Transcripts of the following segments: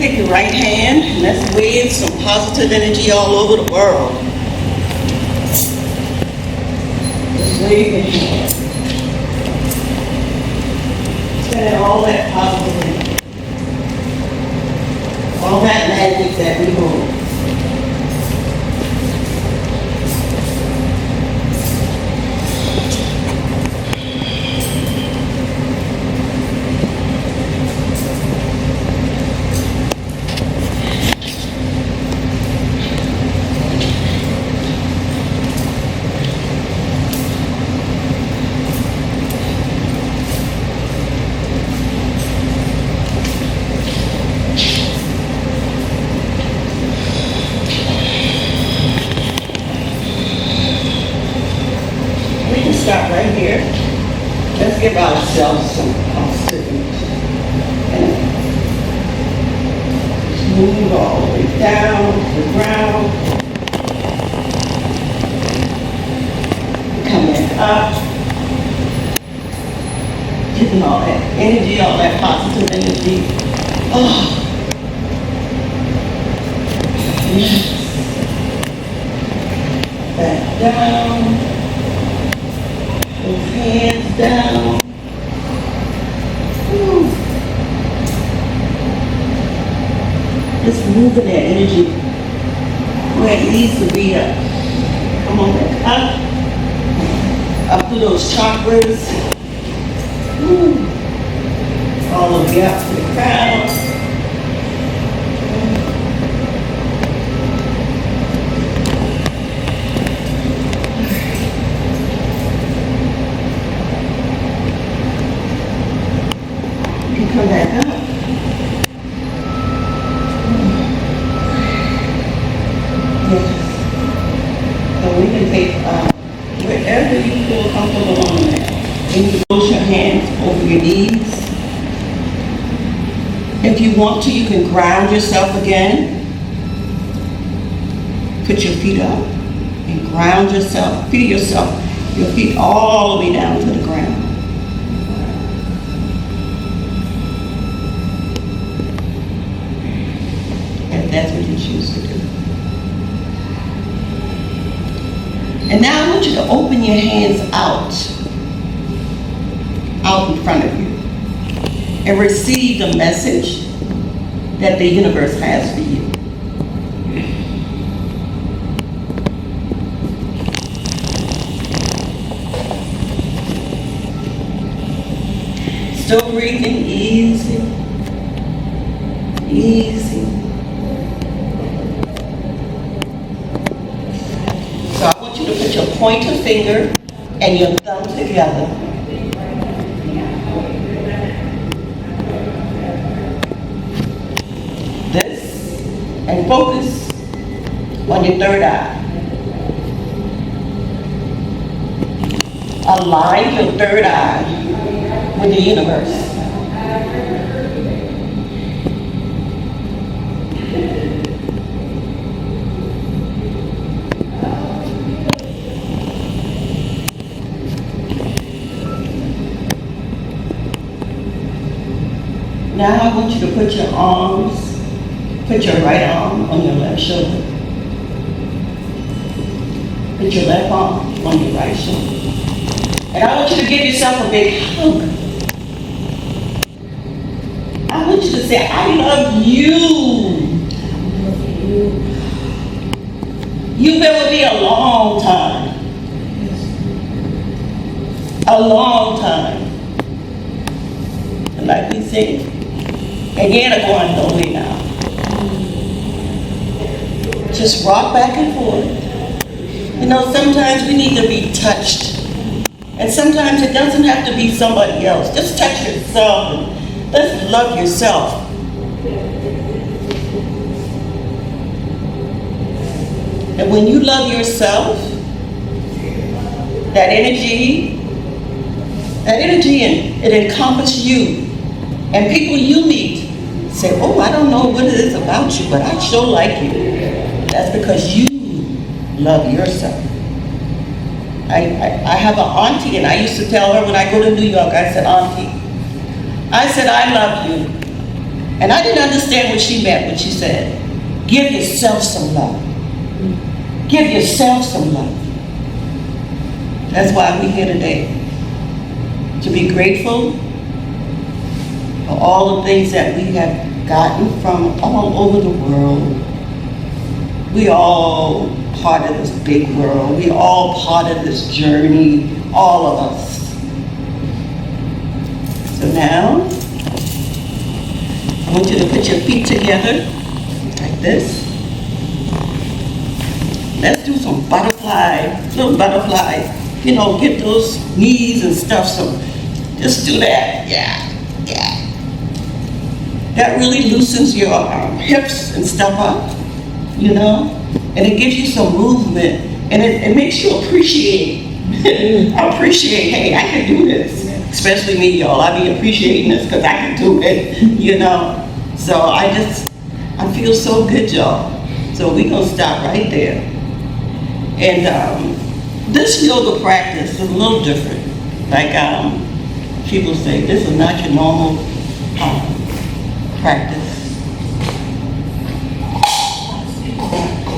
Take your right hand and let's wave some positive energy all over the world. Just wave your hand. Send all that positive energy. All that magic that we hold. Stop right here. Let's give ourselves some oxygen. And move all the way down to the ground. Come back up. Getting all that energy, all that positive energy. Oh. Yes. Back down. Hands down. Woo. Just moving that energy where it needs to be up. Come on back up through those chakras. Woo. All the way up to the crown. Come back up. Yes. So we can take wherever you feel comfortable on that. And you close your hands over your knees. If you want to, you can ground yourself again. Put your feet up and ground yourself. Feel yourself. Your feet all the way down to the ground. That's what you choose to do. And now I want you to open your hands out in front of you and receive the message that the universe has for you. Still breathing easy, easy. So I want you to put your pointer finger and your thumb together. This, and focus on your third eye. Align your third eye with the universe. Now I want you to put your arms, put your right arm on your left shoulder. Put your left arm on your right shoulder. And I want you to give yourself a big hug. I want you to say, I love you. You've been with me a long time. A long time. And like we said, and you're not going nowhere now. Just rock back and forth. You know, sometimes we need to be touched. And sometimes it doesn't have to be somebody else. Just touch yourself and let's love yourself. And when you love yourself, that energy and it encompasses you. And people you meet say, oh, I don't know what it is about you, but I sure like you. That's because you love yourself. I have an auntie, and I used to tell her when I go to New York, I said, Auntie, I said, I love you. And I didn't understand what she meant when she said, give yourself some love. Give yourself some love. That's why we're here today. To be grateful for all the things that we have gotten from all over the world. We all part of this big world. We all part of this journey, all of us. So now, I want you to put your feet together like this. Let's do some butterfly, little butterfly. You know, get those knees and stuff, so just do that, yeah. That really loosens your hips and stuff up, you know? And it gives you some movement, and it makes you appreciate, hey, I can do this. Especially me, y'all, I be appreciating this because I can do it, you know? So I feel so good, y'all. So we're gonna stop right there. And this yoga practice is a little different. Like people say, this is not your normal practice.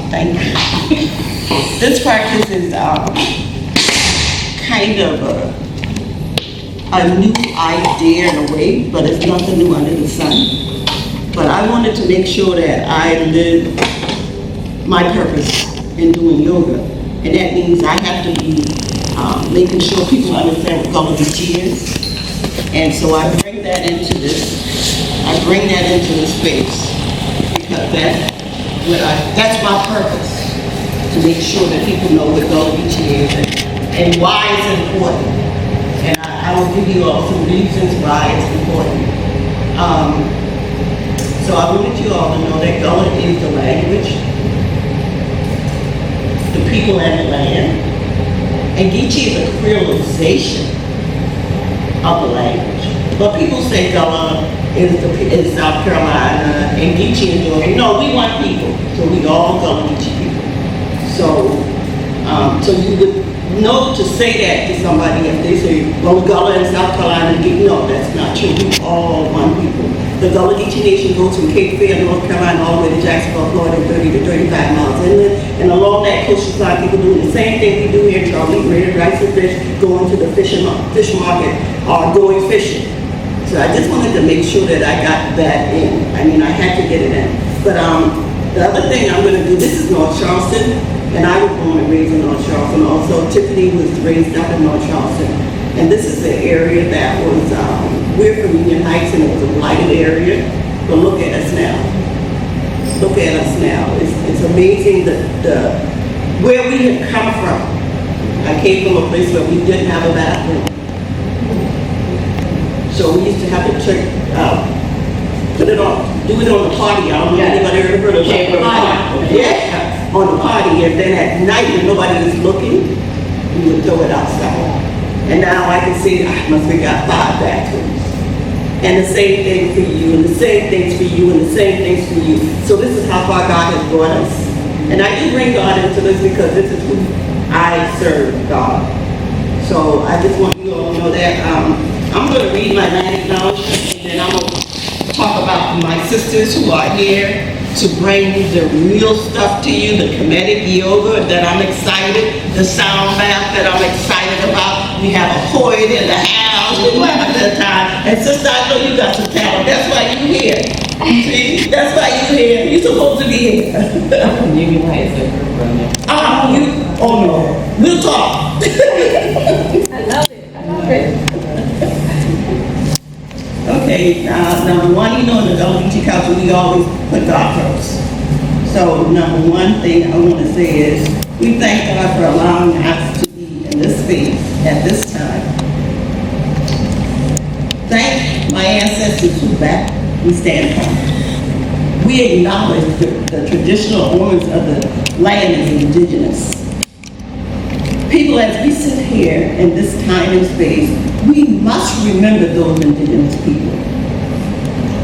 Thank you. This practice is kind of a new idea in a way, but it's nothing new under the sun. But I wanted to make sure that I live my purpose in doing yoga. And that means I have to be making sure people understand what Gullah Geechee is. And so I bring that into this. I bring that into the space because that's my purpose, to make sure that people know what Gullah Geechee is and why it's important. And I will give you all some reasons why it's important. So I wanted you all to know that Gullah is the language, the people and the land, and Geechee is a creolization of the language. But people say Gullah is South Carolina and Geechee is Georgia. No, we want people, so we all Gullah Geechee people. So you would know to say that to somebody if they say, well, Gullah in South Carolina, no, that's not true. We all one people. The Gullah Geechee Nation goes from Cape Fear, North Carolina, all the way to Jacksonville, Florida, 30 to 35 miles inland. And along that coastal side, people doing the same thing we do here, Charlie, bread, rice, and fish, going to the fish market, or going fishing. So I just wanted to make sure that I got that in. I mean, I had to get it in. But the other thing I'm going to do, this is North Charleston, and I was born and raised in North Charleston. Also, Tiffany was raised up in North Charleston. And this is the area that was, we're from Union Heights, and it was a blighted area. But look at us now. Look at us now. It's amazing where we have come from. I came from a place where we didn't have a bathroom. So we used to have to do it on the party. I don't know if anybody ever heard of it. Yeah, on the party. And then at night when nobody was looking, we would throw it outside. And now I can see I must have got 5 bathrooms. And the same thing for you, and the same things for you, and the same things for you. So this is how far God has brought us. And I do bring God into this because this is who I serve, God. So I just want you all to know that. I'm going to read my land acknowledgement, and then I'm going to talk about my sisters who are here to bring the real stuff to you, the KEMETIC yoga that I'm excited, the sound bath that I'm excited about. We have a poet in the house. We're going to have a good time. And sister, I know you got some talent. That's why you're here. See, that's why you're here. You're supposed to be here. Union Heights, oh no, we'll talk. I love it. Okay, number one, you know, in the Gullah Geechee culture, we always put God first. So number one thing I want to say is, we thank God for allowing us to be in this space at this time. Thank my ancestors who back we stand from. We acknowledge the traditional owners of the land as indigenous. People, as we sit here in this time and space, we must remember those indigenous people.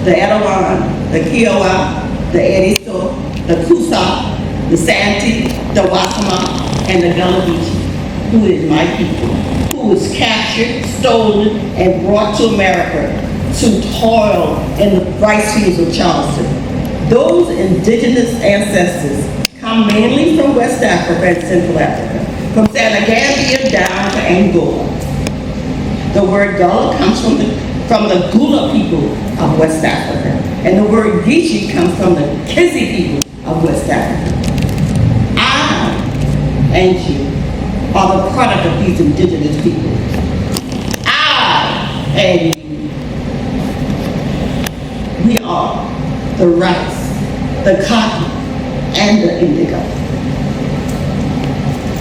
The Etowah, the Kiowa, the Ediso, the Kusa, the Santee, the Wasama, and the Gullah Geechee, who is my people, who was captured, stolen, and brought to America to toil in the rice fields of Charleston. Those indigenous ancestors come mainly from West Africa and Central Africa, from Senegambia down to Angola. The word Gullah comes from the Gullah people of West Africa, and the word Geechee comes from the Kizzy people of West Africa. I and you are the product of these indigenous people. I and you, we are the rice, the cotton, and the indigo.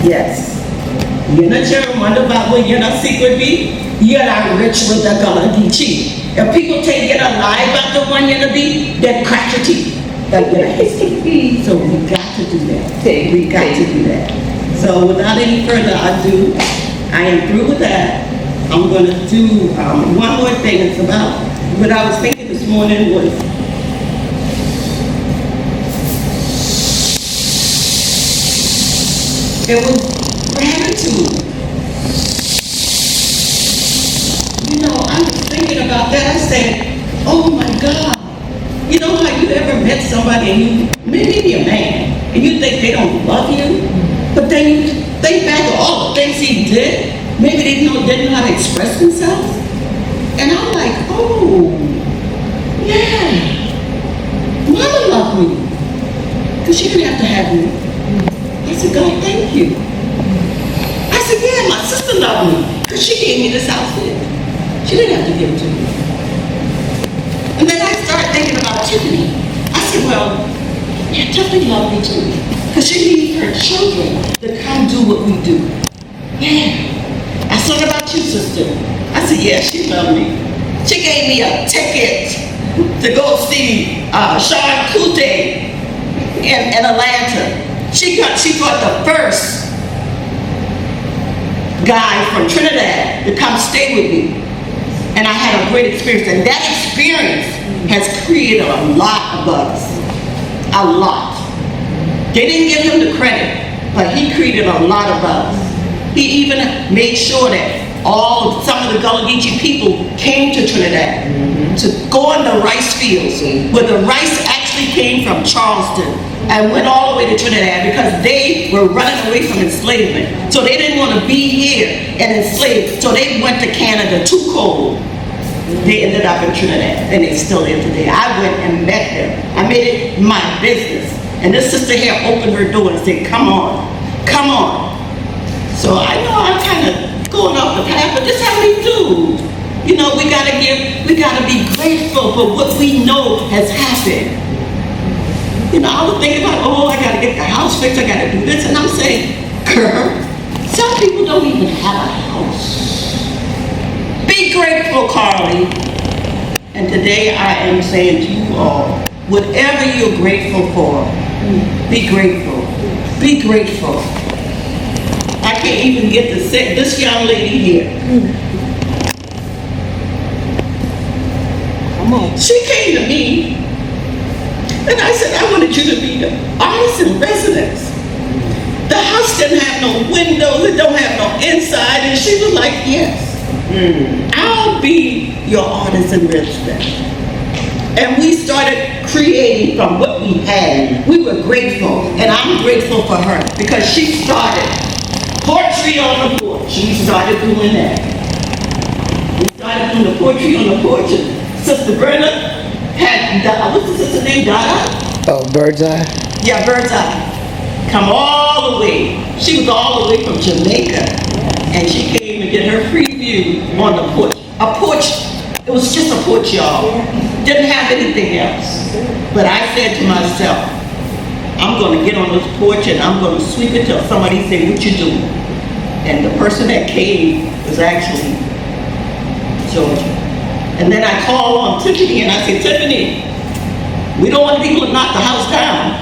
Yes. You're not sure, wonder about what your secret be? You're not rich with the Gullah Geechee. If people take you alive about the one you're gonna be, then crack your teeth. Like you're a So we got to do that. We got to do that. So without any further ado, I am through with that. I'm gonna do one more thing. It's about what I was thinking this morning was gratitude. You know, I was thinking about that. I said, oh my God. You know how you ever met somebody and you, maybe a man, and you think they don't love you, but then you think back to all the things he did. Maybe they didn't know how to express themselves. And I'm like, oh, yeah. Mama loved me. Because she didn't have to have me. I said, God, thank you. I said, yeah, my sister loved me. Because she gave me this outfit. She didn't have to give it to me. And then I started thinking about Tiffany. I said, well, yeah, Tiffany loved me too. Because she needs her children to come do what we do. Yeah. I thought about you, sister. I said, yeah, she loved me. She gave me a ticket to go see Sean Kuti in Atlanta. She brought the first guy from Trinidad to come stay with me. And I had a great experience. And that experience has created a lot of buzz. A lot. They didn't give him the credit, but he created a lot of buzz. He even made sure that some of the Gullah Geechee people came to Trinidad to go on the rice fields, where the rice actually came from Charleston and went all the way to Trinidad because they were running away from enslavement. So they didn't want to be here and enslaved. So they went to Canada, too cold. They ended up in Trinidad, and they're still there today. I went and met them. I made it my business. And this sister here opened her door and said, come on, come on. So I know I'm kind of going off the path, but this is how we do. You know, we gotta be grateful for what we know has happened. You know, I was thinking about, oh, I gotta get the house fixed, I gotta do this, and I'm saying, girl, some people don't even have a house. Be grateful, Carlie. And today I am saying to you all, whatever you're grateful for, be grateful. Be grateful. I can't even get to say this young lady here. Come on. She came to me, and I said, I wanted you to be the artist in residence. The house didn't have no windows, it don't have no inside, and she was like, yes, I'll be your artist in residence. And we started creating from what we had. We were grateful, and I'm grateful for her because she started poetry on the porch. She started doing that. We started doing the poetry on the porch. Sister Brenda had, what's the sister's name, Dada? Oh, Bird's Eye? Yeah, Bird's Eye. Come all the way. She was all the way from Jamaica. And she came and did her preview on the porch. A porch, it was just a porch, y'all. Didn't have anything else. But I said to myself, I'm going to get on this porch and I'm going to sweep it till somebody say, what you doing? And the person that came was actually Georgia. And then I called on Tiffany and I said, Tiffany, we don't want people to knock the house down.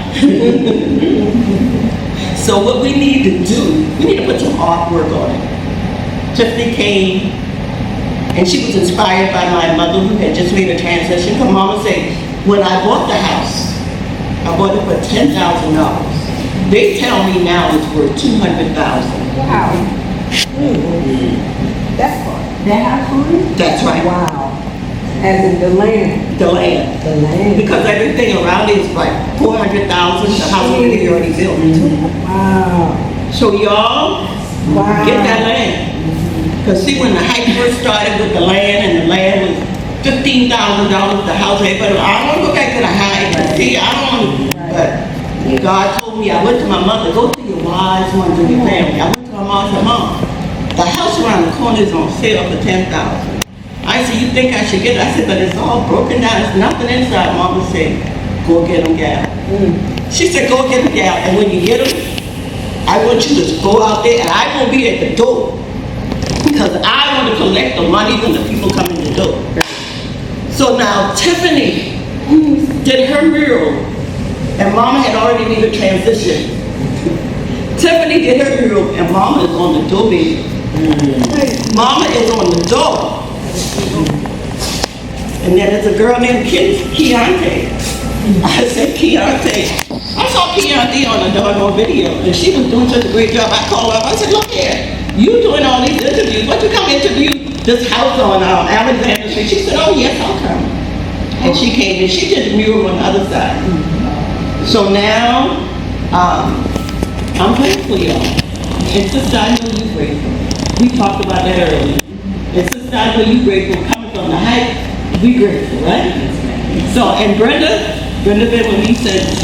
So what we need to do, we need to put some artwork on it. Tiffany came, and she was inspired by my mother who had just made a transition. Her mama said, when I bought the house, I bought it for $10,000. They tell me now it's worth $200,000. Wow. That's far. That house? That's right. Wow. As in the land. The land. The land. Because everything around it is like 400,000. The house over here already built. Wow. So y'all, Wow. get that land. Because see, when the hype first started with the land, and the land was $15,000 the house, everybody, I don't want to go back to the hype. See, I don't want to, but God told me, I went to my mother, go to your wise ones in your family. I went to my mom and said, Mom, the house around the corner is on sale for $10,000. I said, you think I should get it? I said, but it's all broken down. There's nothing inside. Mama said, go get them, gal. She said, go get them, gal. And when you get them, I want you to go out there, and I won't be at the door. Because I want to collect the money when the people come in the door. So now Tiffany did her mural, and Mama had already made a transition. Tiffany did her mural, and Mama is on the door, baby. Mama is on the door. And then there's a girl named Keontae. I said, Keontae. I saw Keontae on a doggone video, and she was doing such a great job. I called her up. I said, look here, you doing all these interviews. Why don't you come interview this house on Alexander Street? She said, oh, yes, I'll come. And she came, and she did the mural on the other side. So now, I'm grateful, y'all. And Sister, I know you're grateful. We talked about that earlier. And Sister, I know you're grateful. Coming from the height, we grateful, right? So, and Brenda been with me since,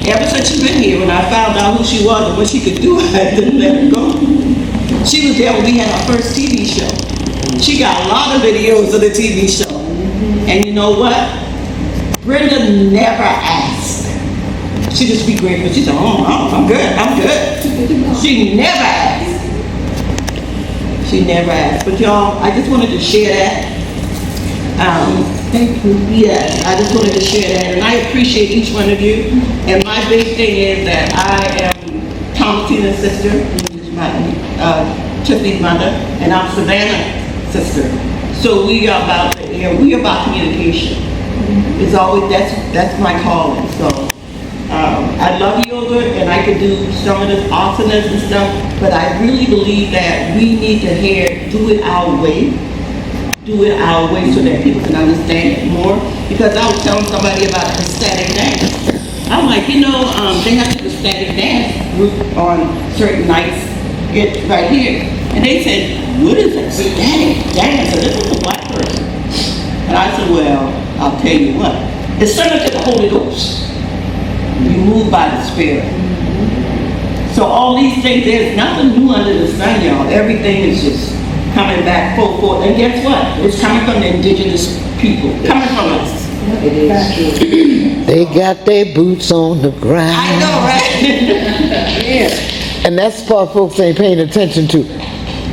ever since she's been here, when I found out who she was and what she could do, I didn't let her go. She was there when we had our first TV show. She got a lot of videos of the TV show. And you know what? Brenda never asked. She just be grateful. She said, oh, I'm good, I'm good. She never asked. She never asked. But y'all, I just wanted to share that. Thank you. Yeah, I just wanted to share that. And I appreciate each one of you. And my big thing is that I am Thomasina's sister, which is my Tiffany's mother, and I'm Savannah's sister. So we are about communication. It's always, that's my calling. So I love yoga, and I could do some of this asanas and stuff, but I really believe that we need to do it our way. Do it our way so that people can understand it more. Because I was telling somebody about ecstatic dance. I'm like, they have the ecstatic dance group on certain nights right here. And they said, what is ecstatic dance? And this is a black person. And I said, well, I'll tell you what. It's similar to the Holy Ghost. You move by the Spirit. So all these things, there's nothing new under the sun, y'all. Everything is just coming back full force. And guess what? It's coming from the indigenous people. Coming from us. It is true. They got their boots on the ground. I know, right? Yeah. And that's what folks ain't paying attention to.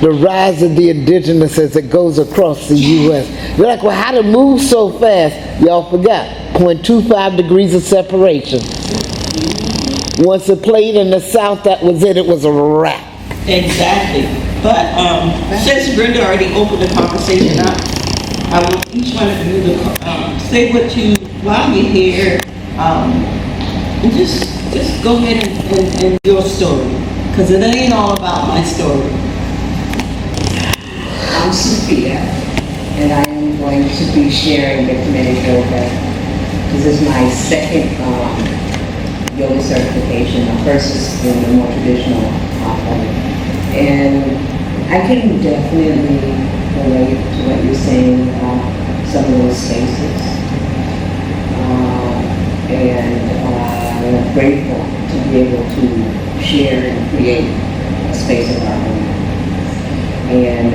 The rise of the indigenous as it goes across the U.S. We're like, well, how to move so fast? Y'all forgot. 0.25 degrees of separation. Once it played in the South, that was it. It was a wrap. Exactly. But since Brenda already opened the conversation up, I want each one of you to say while you're here, and just go ahead and your story, because it ain't all about my story. I'm Sufia, and I am going to be sharing the KEMETIC Yoga. This is my second yoga certification. The first is in the more traditional form. And I can definitely relate to what you're saying about some of those spaces. And I'm grateful to be able to share and create a space of our own. And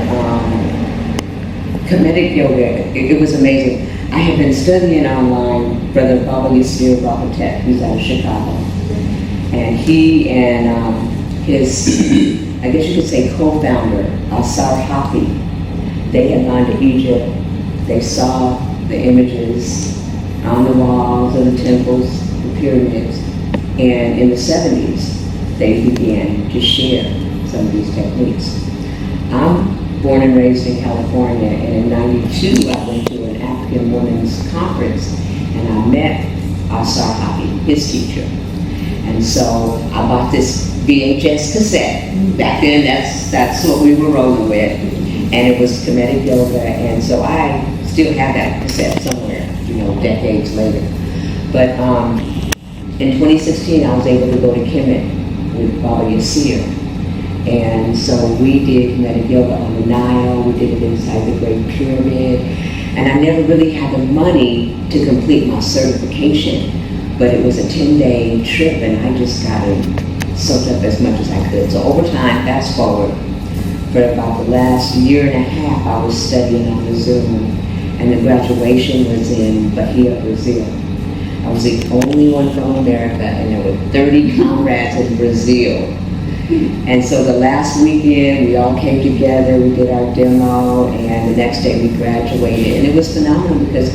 KEMETIC Yoga, it was amazing. I have been studying online Brother Babalit, who's out of Chicago. And he and his, I guess you could say, co-founder, Asar Hafi, they had gone to Egypt. They saw the images on the walls of the temples, the pyramids. And in the 70s, they began to share some of these techniques. I'm born and raised in California, and in '92 I went to an African women's conference, and I met Asar Hafi, his teacher. And so I bought this VHS cassette. Back then, that's what we were rolling with, and it was KEMETIC Yoga. And so I still have that cassette somewhere, decades later. But in 2016, I was able to go to Kemet with Baba Yasir. And so we did KEMETIC Yoga on the Nile, we did it inside the Great Pyramid, and I never really had the money to complete my certification, but it was a 10-day trip and I just got it soaked up as much as I could. So over time, fast forward, for about the last year and a half, I was studying on the Zoom, and the graduation was in Bahia, Brazil. I was the only one from America, and there were 30 comrades in Brazil. And so the last weekend, we all came together, we did our demo, and the next day we graduated. And it was phenomenal because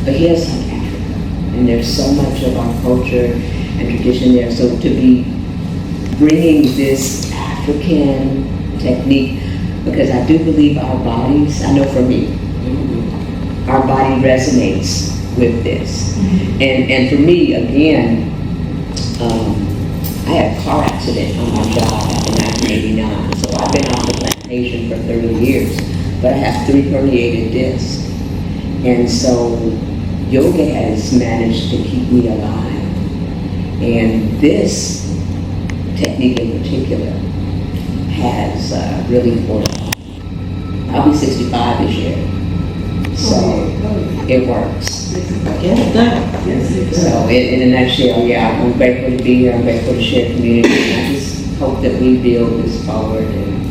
Bahia is like Africa, and there's so much of our culture and tradition there. So to be bringing this African technique, because I do believe our bodies, I know for me, our body resonates with this. And for me, again, I had a car accident on my job in 1989, so I've been on the plantation for 30 years, but I have 3 herniated discs. And so yoga has managed to keep me alive. And this technique in particular has really fortified. I'll be 65 this year, so it works. Get it done. Yes, it does. So in a nutshell, yeah, I'm grateful to be here. I'm grateful to share community. And I just hope that we build this forward. And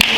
yeah.